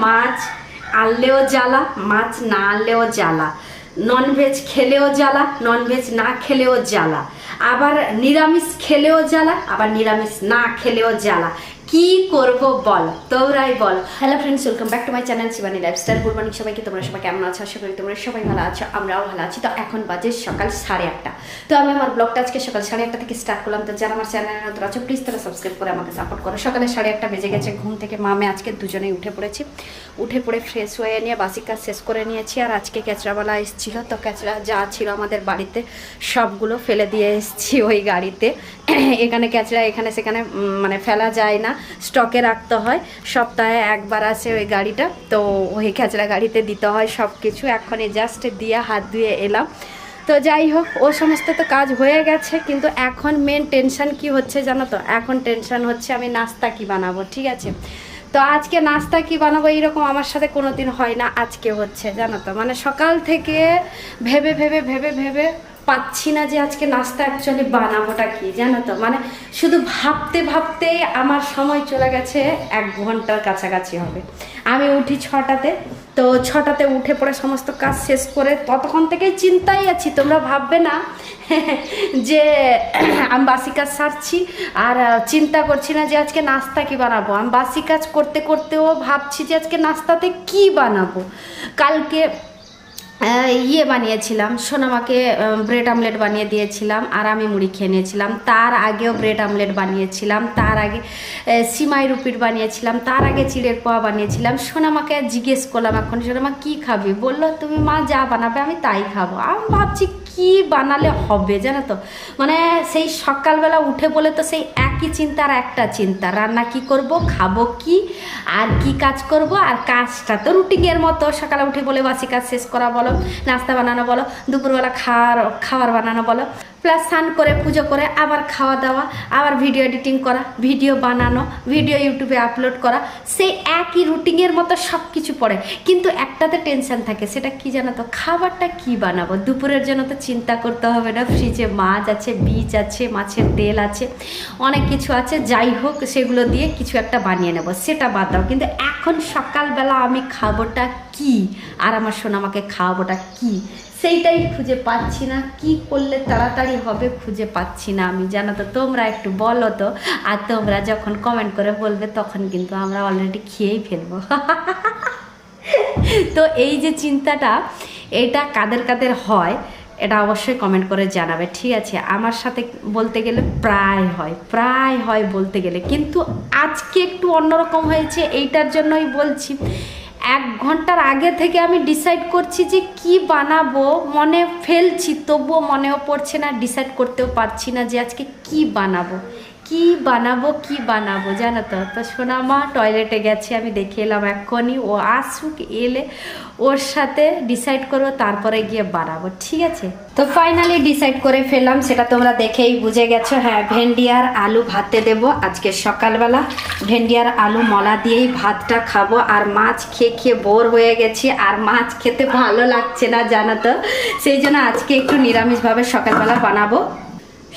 মাছ আনলেও জ্বালা, মাছ না আনলেও জ্বালা, ননভেজ খেলেও জ্বালা, ননভেজ না খেলেও জ্বালা, আবার নিরামিষ খেলেও জ্বালা, আবার নিরামিষ না খেলেও জ্বালা। কি করব বল, তোরাই বল। Hello friends, welcome back to my channel Shivani lifestyle. Good morning সবাইকে। তোমরা সবাই কেমন আছো? আশা করি তোমরা সবাই ভালো আছো, আমরাও ভালো আছি। তো এখন বাজে সকাল 8:30। তো আমি আমার ব্লগটা আজকে সকাল 8:30 থেকে স্টার্ট করলাম। তো যারা আমার চ্যানেলে নতুন আছো প্লিজ তারা সাবস্ক্রাইব করে আমাকে সাপোর্ট করো। সকালে 8:30 বেজে গেছে। ঘুম থেকে মামে আজকে দুজনেই উঠে পড়েছি। উঠে পড়ে ফ্রেশ হয়ে নিয়ে বাসি কাজ শেষ করে নিয়েছি। আর আজকে ক্যাচড়াওয়ালা এসেছিল, তো ক্যাচড়া যা ছিল আমাদের বাড়িতে সবগুলো ফেলে দিয়ে এসেছি ওই গাড়িতে। এখানে ক্যাচড়া এখানে সেখানে মানে ফেলা যায় না, স্টকে রাখতে হয়। সপ্তাহে একবার আসে ওই গাড়িটা, তো ওই ক্যাচড়া গাড়িতে দিতে হয় সব কিছু। এখনই জাস্ট দিয়ে হাত ধুয়ে এলাম। তো যাই হোক, ও সমস্ত তো কাজ হয়ে গেছে, কিন্তু এখন মেন টেনশন কি হচ্ছে জানো তো? এখন টেনশন হচ্ছে আমি নাস্তা কি বানাবো। ঠিক আছে, তো আজকে নাস্তা কি বানাবো এইরকম আমার সাথে কোনো দিন হয় না, আজকে হচ্ছে জানো তো। মানে সকাল থেকে ভেবে ভেবে ভেবে ভেবে পাচ্ছি না যে আজকে নাস্তা অ্যাকচুয়ালি বানাবোটা কি, জানো তো। মানে শুধু ভাবতে ভাবতেই আমার সময় চলে গেছে 1 ঘন্টার কাছাকাছি হবে। আমি উঠি 6টাতে, তো 6টাতে উঠে পড়ে সমস্ত কাজ শেষ করে ততক্ষণ থেকেই চিন্তাই আছি। তোমরা ভাববে না যে আমি বাসি কাজ সারছি আর চিন্তা করছি না যে আজকে নাস্তা কি বানাবো। আমি বাসি কাজ করতে করতেও ভাবছি যে আজকে নাস্তাতে কি বানাবো। কালকে বানিয়েছিলাম, সোনামাকে ব্রেড আমলেট বানিয়ে দিয়েছিলাম আর আমি মুড়ি খেয়ে নিয়েছিলাম। তার আগেও ব্রেড আমলেট বানিয়েছিলাম, তার আগে সিমাই রুপিট বানিয়েছিলাম, তার আগে চিড়ের পোয়া বানিয়েছিলাম। সোনামাকে জিজ্ঞেস করলাম এখন, সোনামা কী খাবি? বললো তুমি মা যা বানাবে আমি তাই খাবো। আমি ভাবছি কি বানালে হবে জানো তো। মানে সেই সকালবেলা উঠে বলে তো সেই একই চিন্তা আর একটা চিন্তা, রান্না কি করব, খাবো কি, আর কি কাজ করব। আর কাজটা তো রুটিনের মতো, সকালে উঠে বলে বাসি কাজ শেষ করা বলো, নাস্তা বানানো বলো, দুপুরবেলা খাবার বানানো বলো, প্লাস স্নান করে পুজো করে আবার খাওয়া দাওয়া, আবার ভিডিও এডিটিং করা, ভিডিও বানানো, ভিডিও ইউটিউবে আপলোড করা, সেই একই রুটিনের মতো সব কিছু পড়ে। কিন্তু একটাতে টেনশন থাকে, সেটা কি জানো তো? খাবারটা কি বানাবো। দুপুরের জন্য তো চিন্তা করতে হবে না, ফ্রিজে মাছ আছে, বীজ আছে, মাছের তেল আছে, অনেক কিছু আছে। যাই হোক, সেগুলো দিয়ে কিছু একটা বানিয়ে নেব, সেটা বাদ দাও। কিন্তু এখন সকালবেলা আমি খাবোটা কি আর আমার সোনামাকে খাওয়াবোটা কি, সেইটাই খুঁজে পাচ্ছি না। কি করলে তাড়াতাড়ি হবে খুঁজে পাচ্ছি না আমি, জানো তো। তোমরা একটু বলো তো। আর তোমরা যখন কমেন্ট করে বলবে তখন কিন্তু আমরা অলরেডি খেয়েই ফেলবো। তো এই যে চিন্তাটা, এটা কাদের কাদের হয় এটা অবশ্যই কমেন্ট করে জানাবে, ঠিক আছে? আমার সাথে বলতে গেলে প্রায় হয় বলতে গেলে, কিন্তু আজকে একটু অন্যরকম হয়েছে। এইটার জন্যই বলছি, 1 ঘন্টার আগে থেকে আমি ডিসাইড করছি যে কি বানাবো, মনে ফেলছি তবুও মনেও পড়ছে না, ডিসাইড করতেও পারছি না যে আজকে কি বানাবো জানো তো। তো সোনামা টয়লেটে গেছে, আমি দেখে এলাম এক্ষুনি। ও আসুক, এলে ওর সাথে ডিসাইড করবো, তারপরে গিয়ে বানাবো, ঠিক আছে? তো ফাইনালি ডিসাইড করে ফেললাম, সেটা তোমরা দেখেই বুঝে গেছো। হ্যাঁ, ভেন্ডি আর আলু ভাতে দেবো আজকে সকালবেলা। ভেন্ডি আর আলু মলা দিয়েই ভাতটা খাবো। আর মাছ খেয়ে খেয়ে বোর হয়ে গেছি, আর মাছ খেতে ভালো লাগছে না জানো তো। সেই জন্য আজকে একটু নিরামিষভাবে সকালবেলা বানাবো।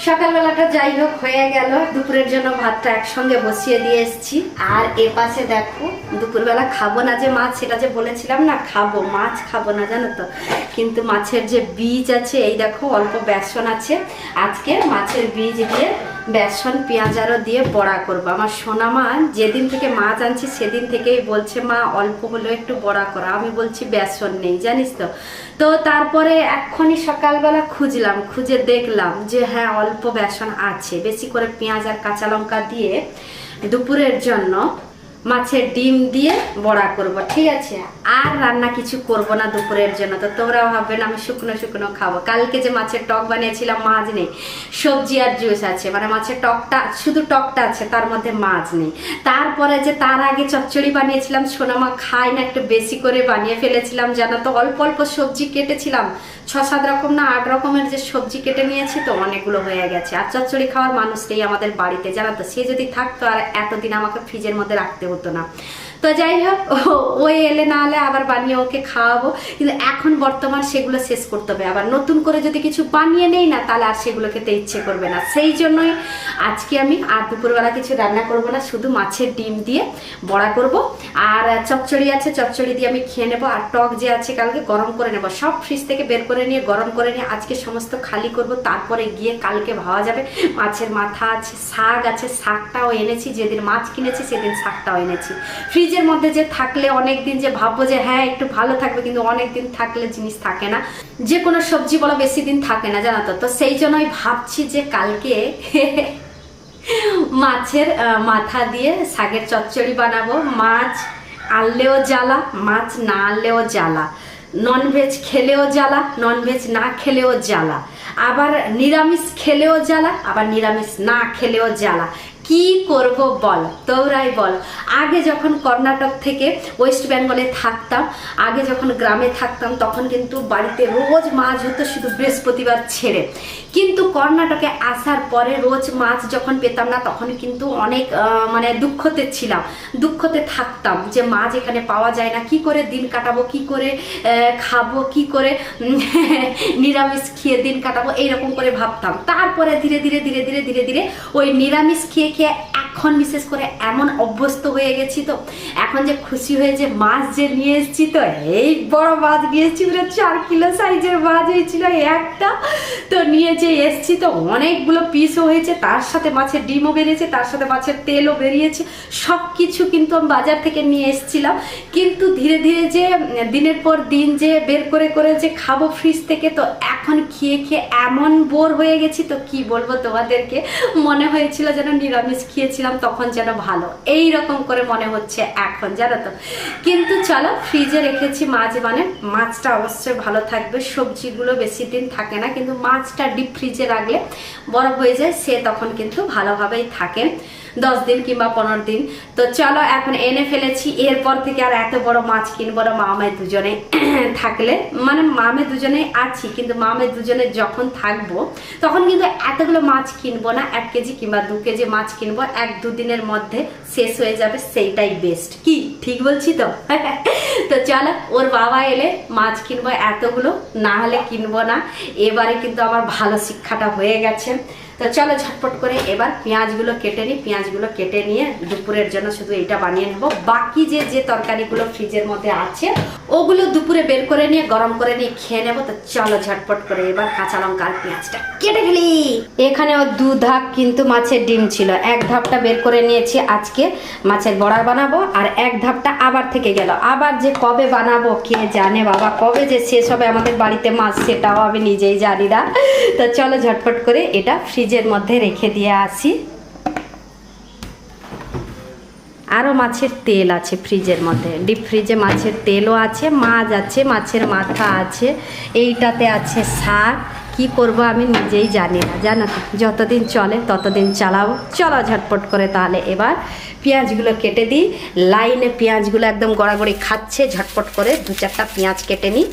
সকালবেলাটা যাই হোক হয়ে গেল। দুপুরের জন্য ভাতটা একসঙ্গে বসিয়ে দিয়ে এসেছি। আর এ পাশে দেখো, দুপুরবেলা খাবো না যে মাছ, সেটা যে বলেছিলাম না, খাবো মাছ, খাবো না জানো তো। কিন্তু মাছের যে বীজ আছে, এই দেখো অল্প বেসন আছে, আজকে মাছের বীজ দিয়ে বেসন পেঁয়াজ আরও দিয়ে বড়া করবো। আমার সোনামা যেদিন থেকে মাছ আনছি সেদিন থেকেই বলছে মা অল্প হলেও একটু বড়া করা। আমি বলছি বেসন নেই জানিস তো। তো তারপরে এক্ষুনি সকালবেলা খুঁজলাম, খুঁজে দেখলাম যে হ্যাঁ অল্প বেসন আছে। বেশি করে পেঁয়াজ আর কাঁচা লঙ্কা দিয়ে দুপুরের জন্য মাছের ডিম দিয়ে বড়া করব, ঠিক আছে? আর রান্না কিছু করব না দুপুরের জন্য। তো তোমরাও ভাববে না আমি শুকনো শুকনো খাবো। কালকে যে মাছের টক বানিয়েছিলাম, মাছ নেই, সবজি আর জুস আছে। মানে মাছের টকটা, শুধু টকটা আছে, তার মধ্যে মাছ নেই। তারপরে যে তার আগে চচ্চড়ি বানিয়েছিলাম, সোনামা খায় না, একটু বেশি করে বানিয়ে ফেলেছিলাম জানো তো। অল্প অল্প সবজি কেটেছিলাম, 6-7 রকম না 8 রকমের যে সবজি কেটে নিয়েছি, তো অনেকগুলো হয়ে গেছে। আর চচ্চড়ি খাওয়ার মানুষ নেই আমাদের বাড়িতে জানো তো। সে যদি থাকতো আর এতদিন আমাকে ফ্রিজের মধ্যে রাখতে হতো না। তো যাই হোক, ওই এলে না হলে আবার বানিয়ে ওকে খাওয়াবো, কিন্তু এখন বর্তমান সেগুলো শেষ করতে হবে। আবার নতুন করে যদি কিছু বানিয়ে নেই না, তাহলে আর সেগুলো খেতে ইচ্ছে করবে না। সেই জন্যই আজকে আমি আর দুপুরবেলা কিছু রান্না করব না, শুধু মাছের ডিম দিয়ে বড়া করব, আর চচ্চড়ি আছে, চচ্চড়ি দিয়ে আমি খেয়ে নেবো। আর টক যে আছে কালকে গরম করে নেব, সব ফ্রিজ থেকে বের করে নিয়ে গরম করে নিয়ে আজকে সমস্ত খালি করব, তারপরে গিয়ে কালকে ভাবা যাবে। মাছের মাথা আছে, শাক আছে, শাকটাও এনেছি, যেদিন মাছ কিনেছি সেদিন শাকটাও এনেছি। ফ্রিজের মধ্যে যে থাকলে অনেক দিন যে ভাববো যে হ্যাঁ একটু ভালো থাকবে, কিন্তু অনেক দিন থাকলে জিনিস থাকে না, যে কোনো সবজি বলো বেশি দিন থাকে না, জানো তো। তো সেই জন্যই ভাবছি যে কালকে মাছের মাথা দিয়ে শাকের চচ্চড়ি বানাবো। মাছ আনলেও জ্বালা, মাছ না আনলেও জ্বালা, ননভেজ খেলেও জ্বালা, ননভেজ না খেলেও জ্বালা, আবার নিরামিষ খেলেও জ্বালা, আবার নিরামিষ না খেলেও জ্বালা। কি করব বল, তোরাই বল। আগে যখন কর্ণাটক থেকে ওয়েস্ট বেঙ্গলে থাকতাম, আগে যখন গ্রামে থাকতাম, তখন কিন্তু বাড়িতে রোজ মাছ হতো, শুধু বৃহস্পতিবার ছেড়ে। কিন্তু কর্ণাটকে আসার পরে রোজ মাছ যখন পেতাম না, তখন কিন্তু অনেক মানে দুঃখতে ছিলাম, দুঃখতে থাকতাম যে মাছ এখানে পাওয়া যায় না, কি করে দিন কাটাবো, কি করে খাবো, কি করে নিরামিষ খেয়ে দিন কাটাবো, এইরকম করে ভাবতাম। তারপরে ধীরে ধীরে ধীরে ধীরে ধীরে ধীরে ওই নিরামিষ খেয়ে খেয়ে এখন বিশেষ করে এমন অভ্যস্ত হয়ে গেছি, তো এখন যে খুশি হয়ে যে মাছ যে নিয়ে এসেছি, তো এই বড় মাছ নিয়ে এসেছি, 4 কিলো সাইজের মাছ হয়েছিল একটা, তো নিয়ে যে এসেছি, তো অনেকগুলো পিসও হয়েছে, তার সাথে মাছের ডিমও বেরিয়েছে, তার সাথে মাছের তেলও বেরিয়েছে, সব কিছু কিন্তু আমি বাজার থেকে নিয়ে এসেছিলাম। কিন্তু ধীরে ধীরে যে দিনের পর দিন যে বের করে করে যে খাবো ফ্রিজ থেকে, তো এখন খেয়ে খেয়ে এমন বোর হয়ে গেছি, তো কি বলবো তোমাদেরকে, মনে হয়েছিল যেন নিরামিষ খেয়েছিলাম তখন যেন ভালো, এই রকম করে মনে হচ্ছে এখন, জানো তো। কিন্তু চলো, ফ্রিজে রেখেছি মাছ, মানে মাছটা অবশ্যই ভালো থাকবে, সবজিগুলো বেশি দিন থাকে না, কিন্তু মাছটা ডিপ ফ্রিজে রাখলে বরফ হয়ে যায়, সে তখন কিন্তু ভালোভাবেই থাকে 10 দিন কিংবা 15 দিন। তো চলো, এখন এনে ফেলেছি, এরপর থেকে আর এত বড় মাছ কিনবো না। মামে দুজনে থাকলে, মানে মামে দুজনে আছি, কিন্তু মামে দুজনে যখন থাকবো তখন কিন্তু এতগুলো মাছ কিনবো না, 1 কেজি কিংবা 2 কেজি মাছ কিনবো, 1-2 দিনের মধ্যে শেষ হয়ে যাবে, সেইটাই বেস্ট। কি ঠিক বলছি তো? তো চলো, ওর বাবা এলে মাছ কিনবো এতগুলো, না হলে কিনবো না। এবারে কিন্তু আমার ভালো শিক্ষাটা হয়ে গেছে। তো চলো ঝটপট করে এবার পেঁয়াজগুলো কেটে নিই, পেঁয়াজগুলো কেটে নিয়ে দুপুরের জন্য শুধু এইটা বানিয়ে নেব। বাকি যে যে তরকারিগুলো ফ্রিজের মধ্যে আছে ওগুলো দুপুরে বের করে নিয়ে গরম করে নিয়ে খেয়ে নেবো। তো চলো ঝটপট করে এবার কাঁচা লঙ্কা আর পেঁয়াজটা কেটে ফেলি। এখানেও 2 ধাপ কিন্তু মাছের ডিম ছিল, 1 ধাপটা বের করে নিয়েছি, আজকে মাছের বড়া বানাবো, আর 1 ধাপটা আবার থেকে গেল। আবার যে কবে বানাবো কে জানে বাবা, কবে যে শেষ হবে আমাদের বাড়িতে মাছ সেটাও আমি নিজেই জানি না। তো চলো ঝটপট করে এটা ফ্রিজের মধ্যে রেখে দিয়ে আসি। আরও মাছের তেল আছে ফ্রিজের মধ্যে, ডিপ ফ্রিজে মাছের তেলও আছে, মাছ আছে, মাছের মাথা আছে, এইটাতে আছে শাক। কি করব আমি নিজেই জানি না, জানো তো। যতদিন চলে ততদিন চালাবো। চলো ঝটপট করে তাহলে এবার পেঁয়াজগুলো কেটে দিই। লাইনে পেঁয়াজগুলো একদম গড়াগড়ি খাচ্ছে, ঝটপট করে 2-4টা পেঁয়াজ কেটে নিই।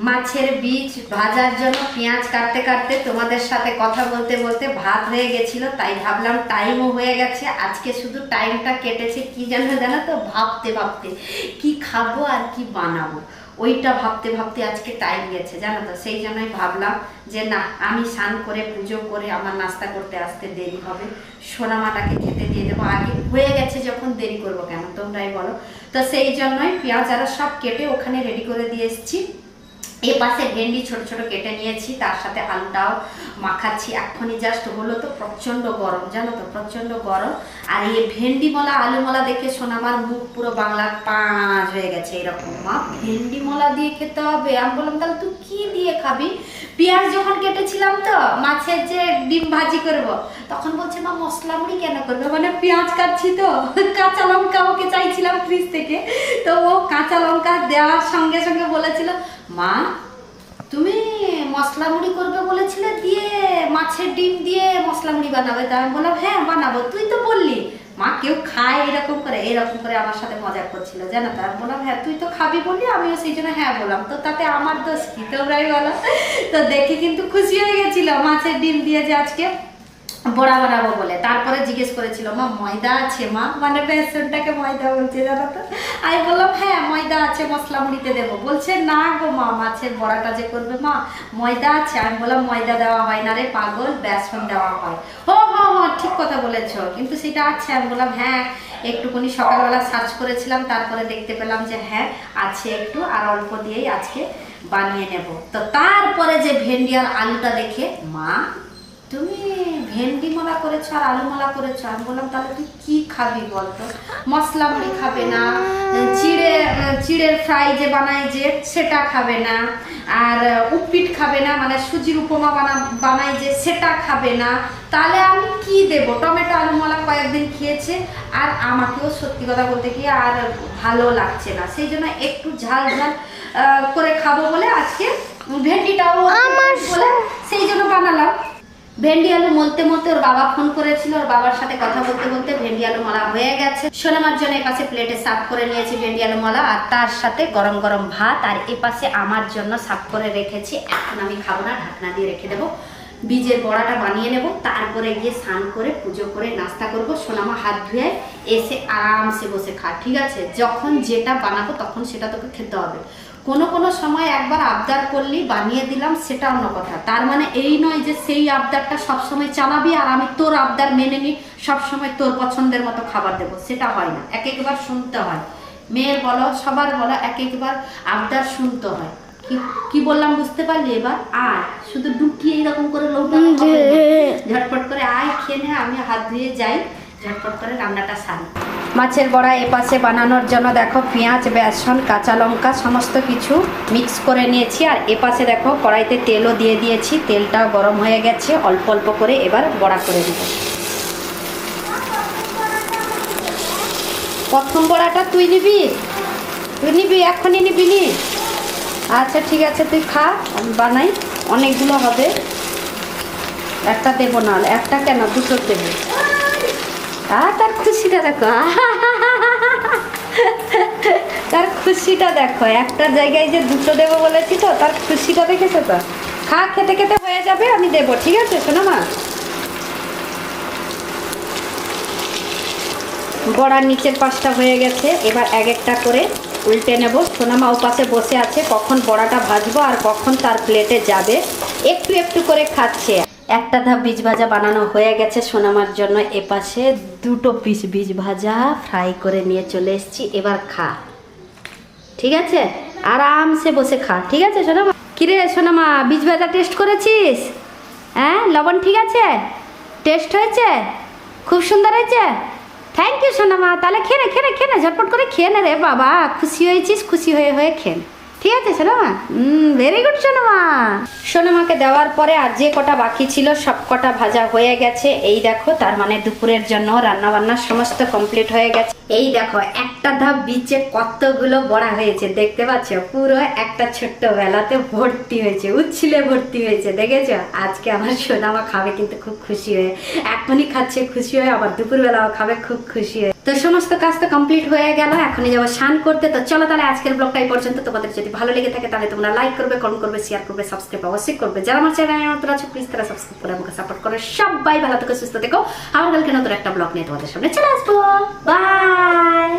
মাছের বীজ ভাজার জন্য পেঁয়াজ কাটতে কাটতে তোমাদের সাথে কথা বলতে বলতে ভাত হয়ে গেছিল, তাই ভাবলাম টাইমও হয়ে গেছে। আজকে শুধু টাইমটা কেটেছে কি জানো তো, ভাবতে ভাবতে কি খাবো আর কি বানাবো, ওইটা ভাবতে ভাবতে আজকে টাইম গেছে, জানো তো। সেই জন্যই ভাবলাম যে না, আমি স্নান করে পুজো করে আমার নাস্তা করতে আসতে দেরি হবে, সোনামাটাকে খেতে দিয়ে দেবো, আগে হয়ে গেছে যখন দেরি করবো কেন, তোমরাই বলো। তো সেই জন্যই পেঁয়াজ আর সব কেটে ওখানে রেডি করে দিয়ে এসেছি। এ পাশে ভেন্ডি ছোট ছোট কেটে নিয়েছি, তার সাথে আলুটাও মাখাচ্ছি। এখনই জাস্ট হলো, তো প্রচন্ড গরম, জানো তো, প্রচন্ড গরম। আর এই ভেন্ডি মলা আলু মলা দেখে সোনামার মুখ পুরো বাংলার 5 হয়ে গেছে এরকম। মা ভেন্ডি মলা দিয়ে খেতে হবে? আমি বললাম তাহলে তুই কি দিয়ে খাবি? পেঁয়াজ যখন কেটেছিলাম তো মাছের যে ডিম ভাজি করব, তখন বলছে মা মশলা মুড়ি কেন করবে, মানে পেঁয়াজ কাটছি তো, কাঁচা লঙ্কা ওকে চাইছিলাম ফ্রিজ থেকে, তো ও কাঁচা লঙ্কা দেওয়ার সঙ্গে সঙ্গে বলেছিল মা তুমি মশলা মুড়ি করবে বলেছিলে, দিয়ে মাছের ডিম দিয়ে মশলা মুড়ি বানাবে। তা আমি বললাম হ্যাঁ বানাবো, তুই তো বললি। মা কেউ খায় এরকম করে আমার সাথে মজা করছিল, জানো তো। আমি বললাম হ্যাঁ তুই তো খাবি বললি, আমিও সেই জন্য হ্যাঁ বললাম, তো তাতে আমার দোষ কি, তোমরাই বলো। তো দেখে কিন্তু খুশি হয়ে গেছিল মাছের ডিম দিয়ে যে আজকে বড়া বানাবো বলে। তারপরে জিজ্ঞেস করেছিল মা ময়দা আছে মা, মানে বেসনটাকে ময়দা বলছে জানো তো। আমি বললাম হ্যাঁ ময়দা আছে, মশলা মুড়িতে দেবো। বলছে না গো মা, মাছের বড়াটা যে করবে মা ময়দা আছে। আমি বললাম ময়দা দেওয়া হয় না রে পাগল, বেসন দেওয়া হয়। ও হ্যাঁ ঠিক কথা বলেছ, কিন্তু সেটা আছে। আমি বললাম হ্যাঁ একটুখানি সকালবেলা সার্চ করেছিলাম, তারপরে দেখতে পেলাম যে হ্যাঁ আছে একটু, আর অল্প দিয়েই আজকে বানিয়ে নেব। তো তারপরে যে ভেন্ডি আর আলুটা দেখে মা তুমি ভেন্ডি মালা করেছো আর আলু মালা করেছো। আমি বললাম তাহলে তুই কি খাবি বলতো? মশলা মুড়ি খাবে না, চিড়ের ফ্রাই যে বানায় যে সেটা খাবে না, আর উপপিট খাবে না, মানে সুজির উপমা বানায় যে সেটা খাবে না, তাহলে আমি কি দেব? টমেটো আলু মালা কয়েকদিন খেয়েছে, আর আমাকেও সত্যি কথা বলতে কি আর ভালো লাগছে না, সেই জন্য একটু ঝাল ঝাল করে খাবো বলে আজকে ভেন্ডিটাও বলে সেই জন্য বানালাম। ভেন্ডি আলু মলতে মলতে ওর বাবা ফোন করেছিল, ওর বাবার সাথে কথা বলতে বলতে ভেন্ডি আলু মালা হয়ে গেছে। সোনামার জন্য এপাশে প্লেটে সার্ভ করে নিয়েছি ভেন্ডি আলু মালা, আর তার সাথে গরম গরম ভাত, আর এপাশে আমার জন্য সার্ভ করে রেখেছি। এখন আমি খাবো না, ঢাকনা দিয়ে রেখে দেবো। বীজের বড়াটা বানিয়ে নেব, তারপরে গিয়ে স্নান করে পুজো করে নাস্তা করবো। সোনামা হাত ধুয়ে এসে আরামসে বসে খা, ঠিক আছে? যখন যেটা বানাবো তখন সেটা তোকে খেতে হবে। কোনো সময় একবার আবদার করলি বানিয়ে দিলাম, সেটা অন্য কথা। তার মানে এই নয় যে সেই আবদারটা সবসময় চালাবি আর আমি তোর আবদার মেনে নিই, সবসময় তোর পছন্দের মতো খাবার দেবো, সেটা হয় না। এক একবার শুনতে হয়, মেয়ের বলো সবার বলো, এক একবার আবদার শুনতে হয়। কি বললাম বুঝতে পারলি এবার? আয় শুধু ডুকিয়ে এইরকম করে লৌটা ঝটপট করে আয় খেয়ে নে, আমি হাত ধুয়ে যাই, ঝটপট করে রান্নাটা সারি। মাছের বড়া এপাশে বানানোর জন্য দেখো পেঁয়াজ, বেসন, কাঁচা লঙ্কা সমস্ত কিছু মিক্স করে নিয়েছি, আর এপাশে দেখো কড়াইতে তেলও দিয়ে দিয়েছি, তেলটাও গরম হয়ে গেছে। অল্প অল্প করে এবার বড়া করে দিব। প্রথম বড়াটা তুই নিবি এখনই নিবি নি? আচ্ছা ঠিক আছে তুই খা, আমি বানাই, অনেকগুলো হবে। একটা দেবো না, একটা কেন দুটো দেবো। তার খুশিটা দেখো, তার খুশিটা দেখো, একটা জায়গায় যে দুটো দেবো বলেছি তো, তার খুশিটা দেখেছো তো? খা, খেতে খেতে হয়ে যাবে, আমি দেবো, ঠিক আছে শোনো মা? বড়ার নিচের পাশটা হয়ে গেছে, এবার এক একটা করে উল্টে নেব। সোনামা ও পাশে বসে আছে, কখন বড়াটা ভাজবো আর কখন তার প্লেটে যাবে, একটু একটু করে খাচ্ছে। একটা ধাপ বীজ ভাজা বানানো হয়ে গেছে সোনামার জন্য। এপাশে দুটো পিস বীজ ভাজা ফ্রাই করে নিয়ে চলে এসেছি। এবার খা, ঠিক আছে? আরামসে বসে খা, ঠিক আছে সোনামা? কিরে সোনামা, বীজ ভাজা টেস্ট করেছিস? হ্যাঁ, লবণ ঠিক আছে? টেস্ট হয়েছে? খুব সুন্দর হয়েছে। থ্যাংক ইউ সোনামা। তাহলে খেয়ে নে ঝটপট করে খেয়ে নে রে বাবা, খুশি হয়েছিস, খুশি হয়ে খেয়ে নে, ঠিক আছে সোনামা? ভেরি গুড সোনামা। সোনামাকে দেওয়ার পরে আর যে কটা বাকি ছিল সব কটা ভাজা হয়ে গেছে। এই দেখো, তার মানে দুপুরের জন্য রান্না বান্না সমস্ত কমপ্লিট হয়ে গেছে। এই দেখো একটা ধাপ বিচে কতগুলো বড়া হয়েছে, দেখতে পাচ্ছ? পুরো একটা ছোট্ট বেলাতে ভর্তি হয়েছে, উচ্ছিলে ভর্তি হয়েছে, দেখেছো? আজকে আমার সোনামা খাবে কিন্তু খুব খুশি হয়ে, এখনই খাচ্ছে খুশি হয়ে, আবার দুপুরবেলাও খাবে খুব খুশি হয়ে। তো সমস্ত কাজ তো কমপ্লিট হয়ে গেল, এখনই যাবো স্নান করতে। তো চলো তাহলে আজকের ব্লগটা এই পর্যন্ত। তোমাদের যদি ভালো লেগে থাকে তাহলে তোমরা লাইক করবে, কমেন্ট করবে, শেয়ার করবে, সাবস্ক্রাইব অবশ্যই করবে। যারা আমার চ্যানেলে নতুন আছে প্লিজ তারা সাবস্ক্রাইব করে আমাকে সাপোর্ট করে। সবাই ভালো থেকো, সুস্থ থেকো। আমার কালকে নতুন একটা ব্লগ নিয়ে তোমাদের সামনে চলে আসবো। বাই।